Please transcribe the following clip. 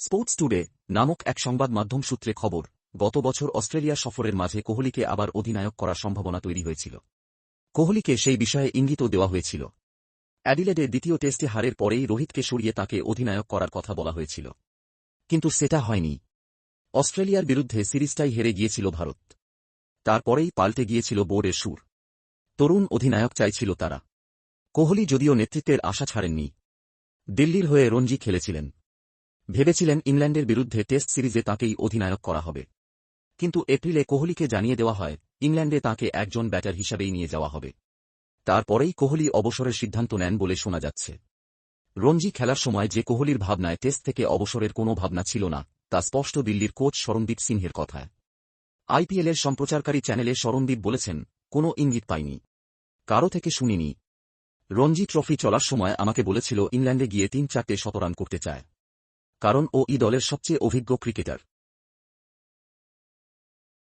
Sports today নামক এক সংবাদ মাধ্যম সূত্রে খবর, গত বছর অস্ট্রেলিয়া সফরের মাঝে কোহলিকে আবার অধিনায়ক করার সম্ভাবনা তৈরি হয়েছিল। কোহলিকে সেই বিষয়ে ইঙ্গিতও দেওয়া হয়েছিল। অ্যাডিলেডে দ্বিতীয় টেস্টে হারের পরেই রোহিতকে সরিয়ে তাকে অধিনায়ক করার কথা বলা হয়েছিল, কিন্তু সেটা হয়নি। অস্ট্রেলিয়ার বিরুদ্ধে সিরিজটাই হেরে গিয়েছিল ভারত। তারপরেই পাল্টে গিয়েছিল বোর্ডের সুর। তরুণ অধিনায়ক চাইছিল তারা। কোহলি যদিও নেতৃত্বের আশা ছাড়েননি। দিল্লির হয়ে রঞ্জি খেলেছিলেন। ভেবেছিলেন ইংল্যান্ডের বিরুদ্ধে টেস্ট সিরিজে তাঁকেই অধিনায়ক করা হবে, কিন্তু এপ্রিলে কোহলিকে জানিয়ে দেওয়া হয় ইংল্যান্ডে তাঁকে একজন ব্যাটার হিসাবেই নিয়ে যাওয়া হবে। তারপরেই কোহলি অবসরের সিদ্ধান্ত নেন বলে শোনা যাচ্ছে। রঞ্জি খেলার সময় যে কোহলির ভাবনায় টেস্ট থেকে অবসরের কোনো ভাবনা ছিল না, তা স্পষ্ট দিল্লির কোচ শরণদীপ সিংহের কথায়। আইপিএলের সম্প্রচারকারী চ্যানেলে শরণদীপ বলেছেন, কোনো ইঙ্গিত পাইনি, কারো থেকে শুনিনি। রঞ্জি ট্রফি চলার সময় আমাকে বলেছিল ইংল্যান্ডে গিয়ে ৩-৪টে শতরান করতে চায়, কারণ ও দলের সবচেয়ে অভিজ্ঞ ক্রিকেটার।